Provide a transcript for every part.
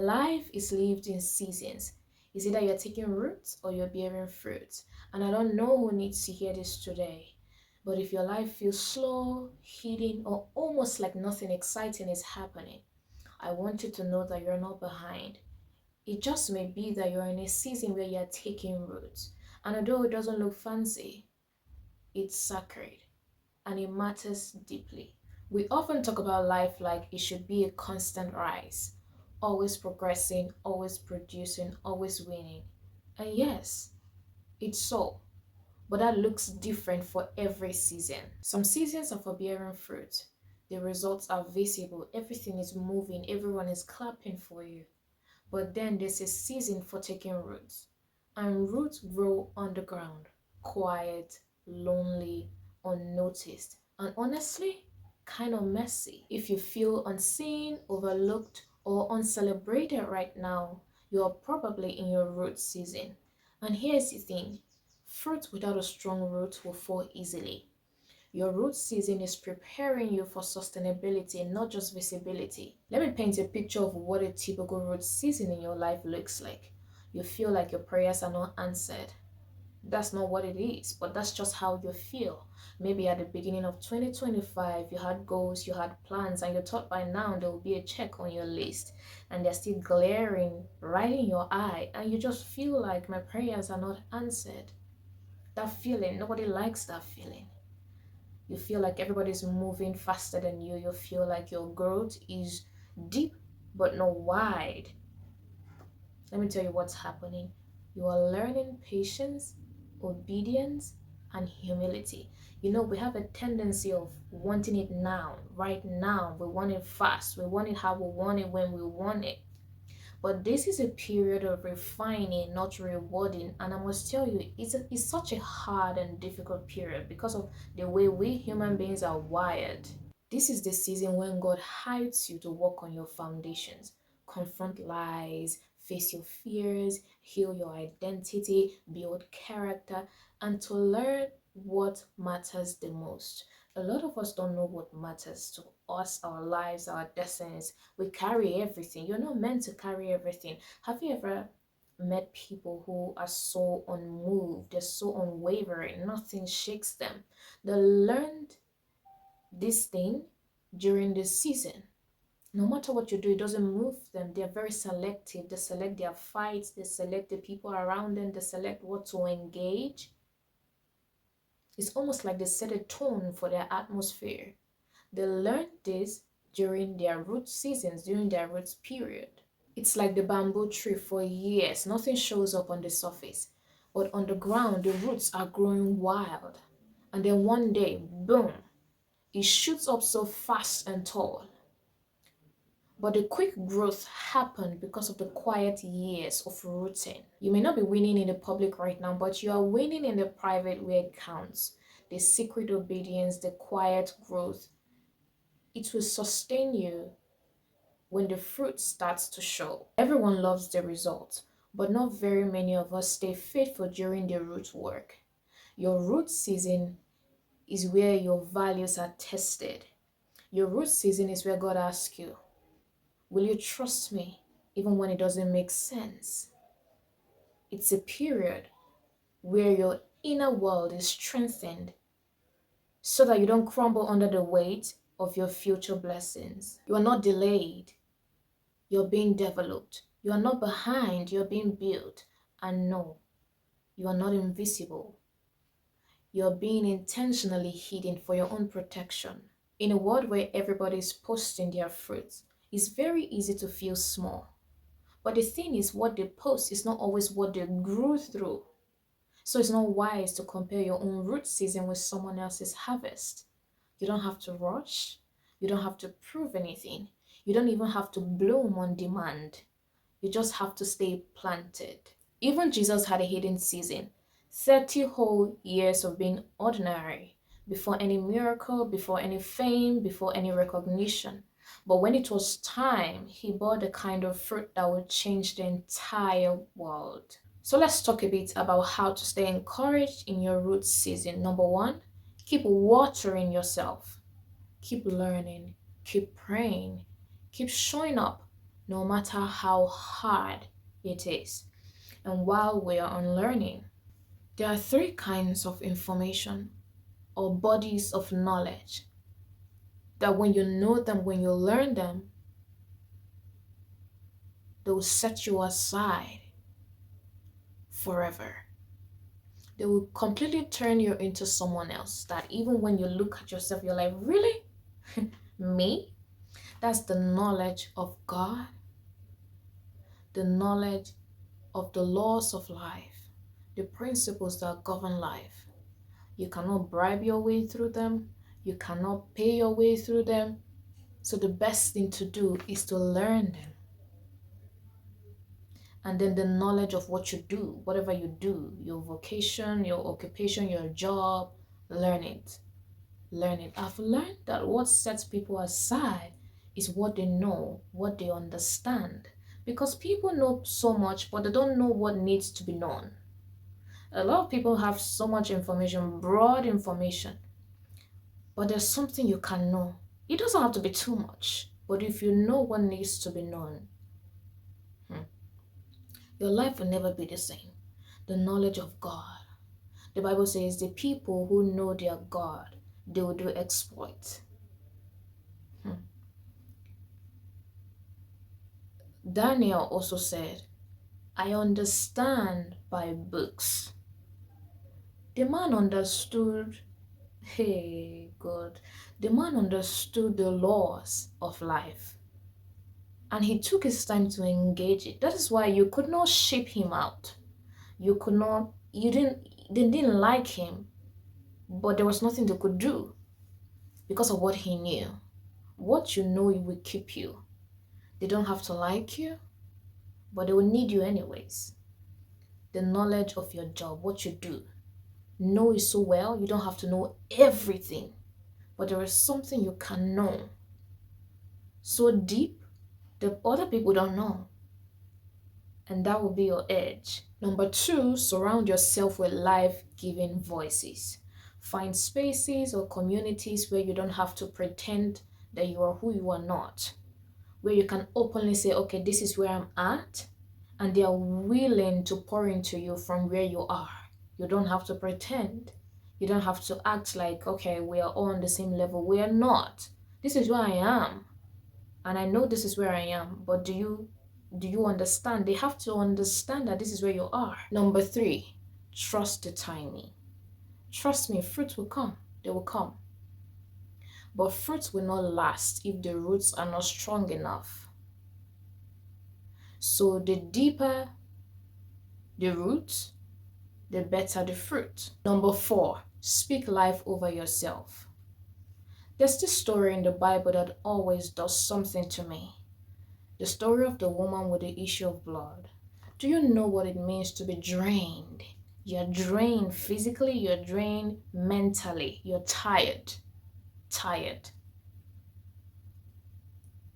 Life is lived in seasons. It's either you're taking roots or you're bearing fruit. And I don't know who needs to hear this today. But if your life feels slow, hidden, or almost like nothing exciting is happening, I want you to know that you're not behind. It just may be that you're in a season where you're taking roots. And although it doesn't look fancy, it's sacred and it matters deeply. We often talk about life like it should be a constant rise, always progressing, always producing, always winning. And yes, it's so, but that looks different for every season. Some seasons are for bearing fruit. The results are visible, everything is moving, everyone is clapping for you. But then there's a season for taking roots. And roots grow underground, quiet, lonely, unnoticed, and honestly, kind of messy. If you feel unseen, overlooked, or uncelebrated right now, you're probably in your root season. And here's the thing, fruit without a strong root will fall easily. Your root season is preparing you for sustainability, not just visibility. Let me paint a picture of what a typical root season in your life looks like. You feel like your prayers are not answered. That's not what it is, but that's just how you feel. Maybe at the beginning of 2025, you had goals, you had plans, and you thought by now there will be a check on your list, and they're still glaring right in your eye, and you just feel like my prayers are not answered. That feeling, nobody likes that feeling. You feel like everybody's moving faster than you. You feel like your growth is deep but not wide. Let me tell you what's happening. You are learning patience, obedience, and humility. You know, we have a tendency of wanting it now, right now. We want it fast. We want it how we want it when we want it. But this is a period of refining, not rewarding. And I must tell you, it's such a hard and difficult period because of the way we human beings are wired. This is the season when God hides you to work on your foundations, confront lies, face your fears, heal your identity, build character, and to learn what matters the most. A lot of us don't know what matters to us, our lives, our destinies. We carry everything. You're not meant to carry everything. Have you ever met people who are so unmoved, they're so unwavering, nothing shakes them? They learned this thing during this season. No matter what you do, it doesn't move them. They're very selective. They select their fights, they select the people around them, they select what to engage. It's almost like they set a tone for their atmosphere. They learned this during their root seasons, during their roots period. It's like the bamboo tree for years. Nothing shows up on the surface. But on the ground, the roots are growing wild. And then one day, boom, it shoots up so fast and tall. But the quick growth happened because of the quiet years of rooting. You may not be winning in the public right now, but you are winning in the private where it counts. The secret obedience, the quiet growth, it will sustain you when the fruit starts to show. Everyone loves the result, but not very many of us stay faithful during the root work. Your root season is where your values are tested. Your root season is where God asks you, will you trust me even when it doesn't make sense? It's a period where your inner world is strengthened so that you don't crumble under the weight of your future blessings. You are not delayed, you're being developed. You are not behind, you're being built. And no, you are not invisible. You're being intentionally hidden for your own protection. In a world where everybody is posting their fruits, it's very easy to feel small. But the thing is, what they post is not always what they grew through. So it's not wise to compare your own root season with someone else's harvest. You don't have to rush. You don't have to prove anything. You don't even have to bloom on demand. You just have to stay planted. Even Jesus had a hidden season, 30 whole years of being ordinary, before any miracle, before any fame, before any recognition. But when it was time, he bore the kind of fruit that would change the entire world. So let's talk a bit about how to stay encouraged in your root season. Number one, keep watering yourself. Keep learning, keep praying, keep showing up. no matter how hard it is. And while we are on learning, there are three kinds of information or bodies of knowledge that when you know them, when you learn them, they will set you aside forever. They will completely turn you into someone else that even when you look at yourself, you're like, really? Me? That's the knowledge of God, the knowledge of the laws of life, the principles that govern life. You cannot bribe your way through them. You cannot pay your way through them. So the best thing to do is to learn them. And then the knowledge of what you do, whatever you do, your vocation, your occupation, your job, learn it. Learn it. I've learned that what sets people aside is what they know, what they understand. Because people know so much, but they don't know what needs to be known. A lot of people have so much information, broad information, but there's something you can know. It doesn't have to be too much, but if you know what needs to be known, your life will never be the same. The knowledge of God. The Bible says the people who know their God, they will do exploits. Daniel also said, I understand by books. The man understood, hey God, the man understood the laws of life. And he took his time to engage it. That is why you could not ship him out. You could not, they didn't like him, but there was nothing they could do because of what he knew. What you know will keep you. They don't have to like you, but they will need you anyways. The knowledge of your job, what you do. Know it so well, you don't have to know everything, but there is something you can know so deep that other people don't know. And that will be your edge. Number two, surround yourself with life-giving voices. Find spaces or communities where you don't have to pretend that you are who you are not. Where you can openly say, okay, this is where I'm at. And they are willing to pour into you from where you are. You don't have to pretend. You don't have to act like, okay, we are all on the same level. We are not. This is where I am. And I know this is where I am. But do you understand? They have to understand that this is where you are. Number three, trust the timing. Trust me, fruits will come. They will come. But fruits will not last if the roots are not strong enough. So the deeper the roots, the better the fruit. Number four, speak life over yourself. There's this story in the Bible that always does something to me. The story of the woman with the issue of blood. Do you know what it means to be drained? You're drained physically, you're drained mentally, you're tired.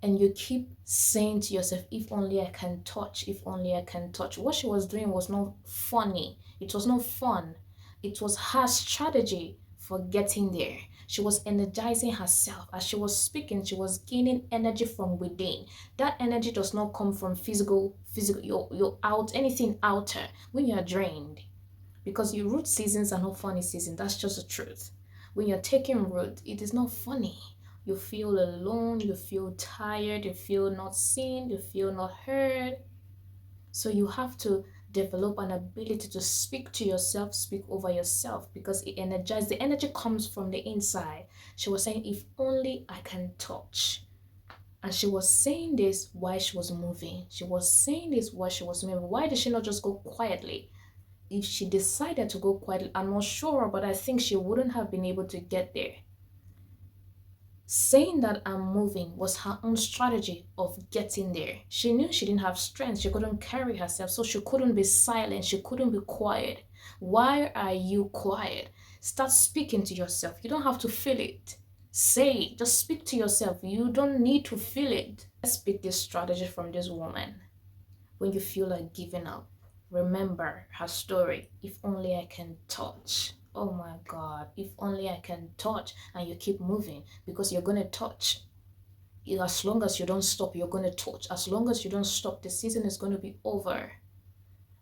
And you keep saying to yourself, if only I can touch, if only I can touch. What she was doing was not funny. It was not fun. It was her strategy for getting there. She was energizing herself. As she was speaking, she was gaining energy from within. That energy does not come from physical, you're out, anything outer when you're drained. Because your root seasons are not funny seasons. That's just the truth. When you're taking root, it is not funny. You feel alone, you feel tired, you feel not seen, you feel not heard. So you have to develop an ability to speak to yourself, speak over yourself, because it energizes. The energy comes from the inside. She was saying, if only I can touch. And she was saying this while she was moving. She was saying this while she was moving. Why did she not just go quietly? If she decided to go quietly, I'm not sure, but I think she wouldn't have been able to get there. Saying that I'm moving was her own strategy of getting there. She knew she didn't have strength. She couldn't carry herself, so she couldn't be silent. She couldn't be quiet. Why are you quiet? Start speaking to yourself. You don't have to feel it. Say it. Just speak to yourself. You don't need to feel it. Let's pick this strategy from this woman. When you feel like giving up, remember her story. If only I can touch. Oh my God, if only I can touch. And you keep moving because you're going to touch. As long as you don't stop, you're going to touch. As long as you don't stop, the season is going to be over.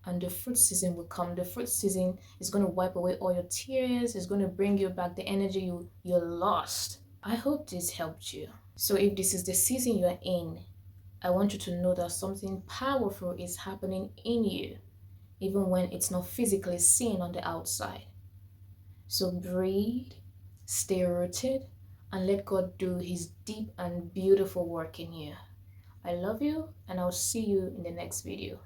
And the fruit season will come. The fruit season is going to wipe away all your tears. It's going to bring you back the energy you lost. I hope this helped you. So if this is the season you're in, I want you to know that something powerful is happening in you, even when it's not physically seen on the outside. So breathe, stay rooted, and let God do His deep and beautiful work in you. I love you, and I'll see you in the next video.